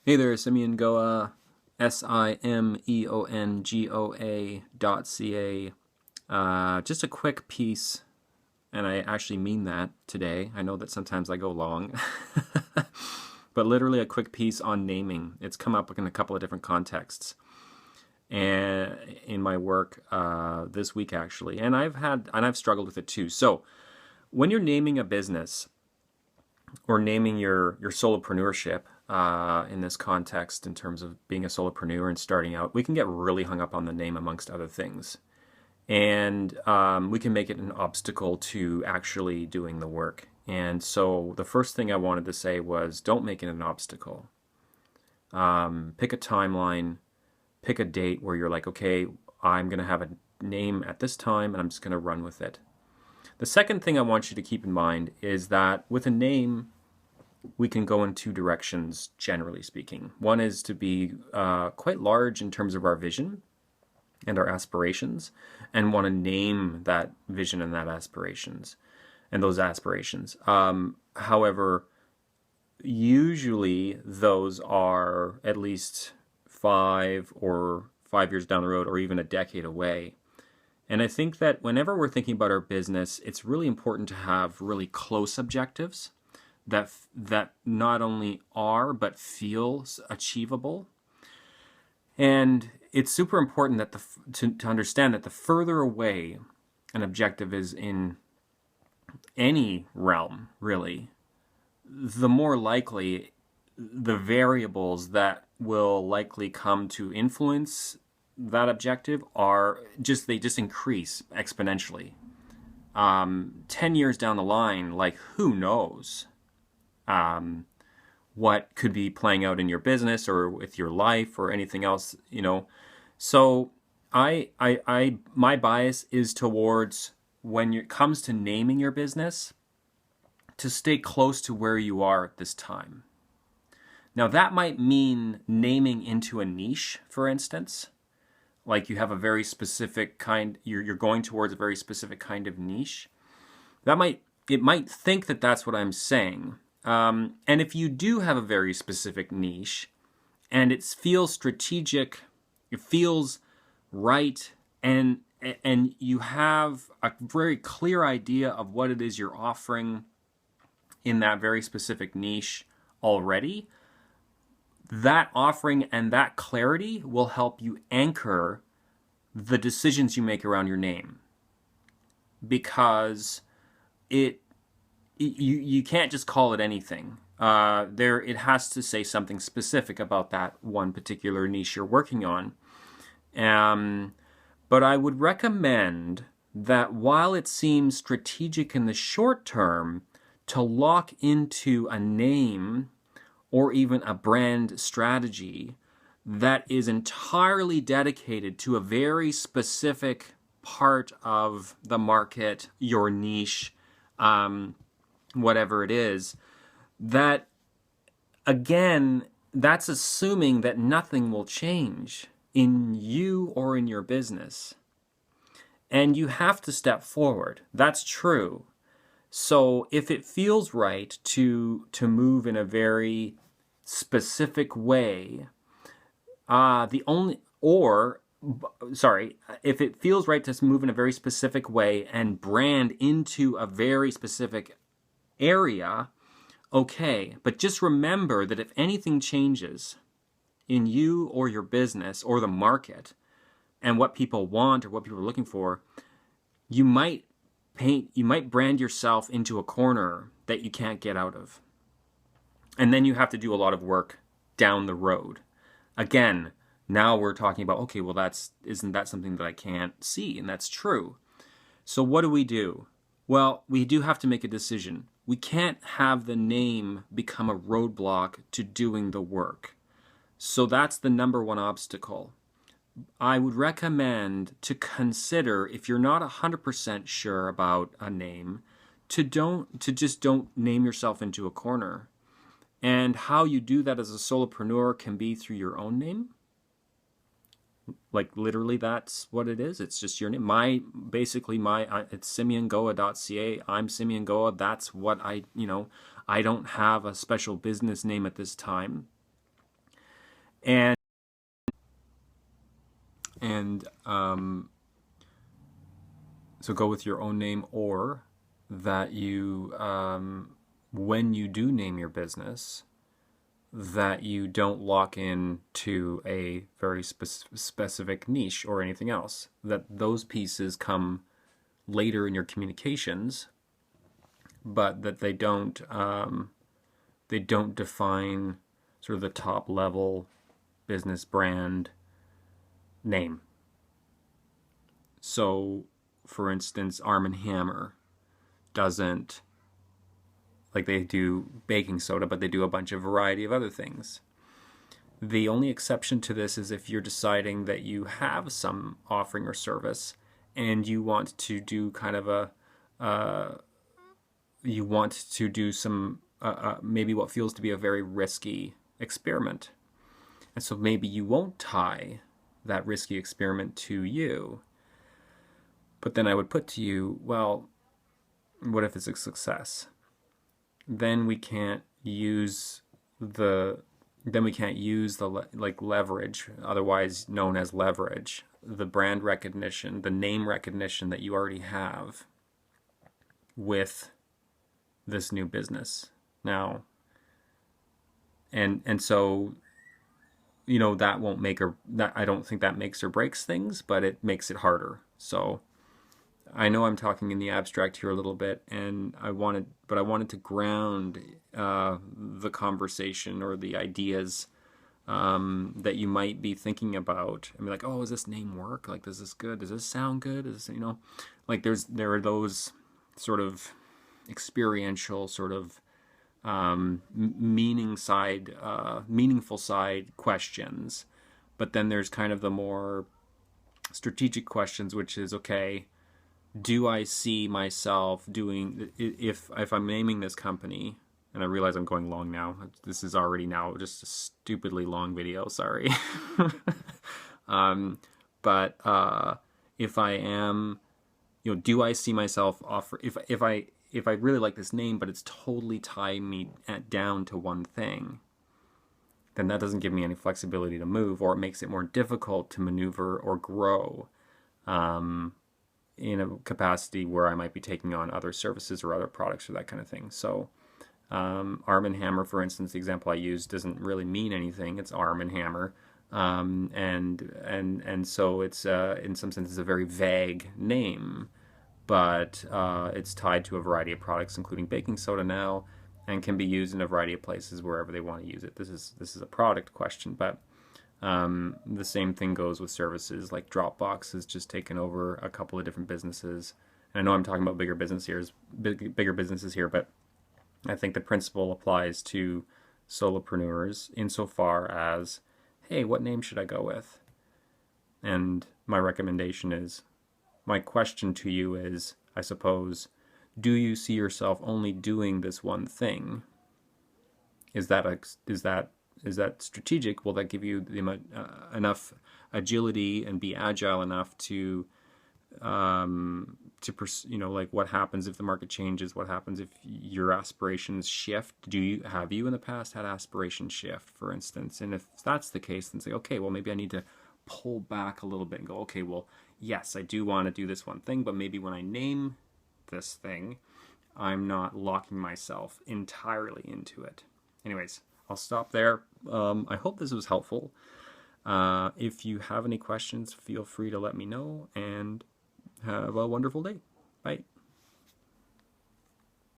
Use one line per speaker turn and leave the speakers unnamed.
Hey there, Simeon Goa, SIMEONGOA.ca. Just a quick piece, and I actually mean that today. I know that sometimes I go long, but literally a quick piece on naming. It's come up in a couple of different contexts, and in my work this week actually, and I've struggled with it too. So when you're naming a business, or naming your solopreneurship in this context, in terms of being a solopreneur and starting out, we can get really hung up on the name amongst other things. And we can make it an obstacle to actually doing the work. And so the first thing I wanted to say was don't make it an obstacle. Pick a timeline, pick a date where you're like, okay, I'm going to have a name at this time and I'm just going to run with it. The second thing I want you to keep in mind is that with a name, we can go in two directions, generally speaking. One is to be quite large in terms of our vision and our aspirations, and want to name that vision and that aspirations and those aspirations. However, usually those are at least 5 years down the road, or even a decade away. And I think that whenever we're thinking about our business, it's really important to have really close objectives that not only are but feel achievable. And it's super important that to understand that the further away an objective is in any realm, really, the more likely the variables that will likely come to influence that objective they just increase exponentially. 10 years down the line, like, who knows what could be playing out in your business or with your life or anything else, So my bias is towards, when it comes to naming your business, to stay close to where you are at this time. Now, that might mean naming into a niche, for instance. Like, you have a very specific kind, you're going towards a very specific kind of niche. It might think that that's what I'm saying. And if you do have a very specific niche, and it feels strategic, it feels right, and you have a very clear idea of what it is you're offering in that very specific niche already, that offering and that clarity will help you anchor the decisions you make around your name. Because you can't just call it anything. It has to say something specific about that one particular niche you're working on. But I would recommend that while it seems strategic in the short term to lock into a name or even a brand strategy that is entirely dedicated to a very specific part of the market, your niche, whatever it is, that, again, that's assuming that nothing will change in you or in your business. And you have to step forward. That's true. So if it feels right to move in a very specific way, if it feels right to move in a very specific way and brand into a very specific area, okay. But just remember that if anything changes in you or your business or the market and what people want or what people are looking for, you might brand yourself into a corner that you can't get out of. And then you have to do a lot of work down the road. Again, now we're talking about, okay, well, isn't that something that I can't see? And that's true. So what do? Well, we do have to make a decision. We can't have the name become a roadblock to doing the work. So that's the number one obstacle. I would recommend to consider, if you're not 100% sure about a name, to just don't name yourself into a corner. And how you do that as a solopreneur can be through your own name. Like, literally, that's what it is. It's just your name. It's simeongoa.ca. I'm Simeon Goa. That's what I don't have a special business name at this time. And and so go with your own name, or that you, when you do name your business, that you don't lock in to a very specific niche or anything else. That those pieces come later in your communications, but that they don't define sort of the top level business brand name. So, for instance, Arm and Hammer doesn't, like, they do baking soda, but they do a bunch of variety of other things. The only exception to this is if you're deciding that you have some offering or service and you want to do kind of you want to do some, maybe what feels to be a very risky experiment. And so maybe you won't tie that risky experiment to you. But then I would put to you, well, what if it's a success? Then we can't use the like leverage, otherwise known as leverage, the brand recognition, the name recognition that you already have with this new business now. And so, you know, that won't make or that, I don't think that makes or breaks things, but it makes it harder. So I know I'm talking in the abstract here a little bit, and I wanted to ground the conversation or the ideas that you might be thinking about. I mean, like, oh, does this name work? Like, does this good? Does this sound good? Is this, you know, like there are those sort of experiential, sort of meaningful side questions, but then there's kind of the more strategic questions, which is, okay, do I see myself doing, if I'm naming this company, and I realize I'm going long now. This is already now just a stupidly long video, sorry. But if I am, you know, do I see myself offer, if I really like this name, but it's totally tying me down to one thing, then that doesn't give me any flexibility to move, or it makes it more difficult to maneuver or grow in a capacity where I might be taking on other services or other products or that kind of thing. So Arm and Hammer, for instance, the example I used doesn't really mean anything. It's Arm and Hammer. And so it's in some sense it's a very vague name, but it's tied to a variety of products, including baking soda now, and can be used in a variety of places wherever they want to use it. This is a product question, but the same thing goes with services. Like Dropbox has just taken over a couple of different businesses. And I know I'm talking about bigger businesses here, but I think the principle applies to solopreneurs insofar as, hey, what name should I go with? And my recommendation is, my question to you is, I suppose, do you see yourself only doing this one thing? Is that strategic? Will that give you enough agility and be agile enough to you know, like, what happens if the market changes? What happens if your aspirations shift? Have you in the past had aspirations shift, for instance? And if that's the case, then say, okay, well, maybe I need to pull back a little bit and go, okay, well, yes, I do want to do this one thing, but maybe when I name this thing, I'm not locking myself entirely into it. Anyways, I'll stop there. I hope this was helpful. If you have any questions, feel free to let me know, and have a wonderful day. Bye.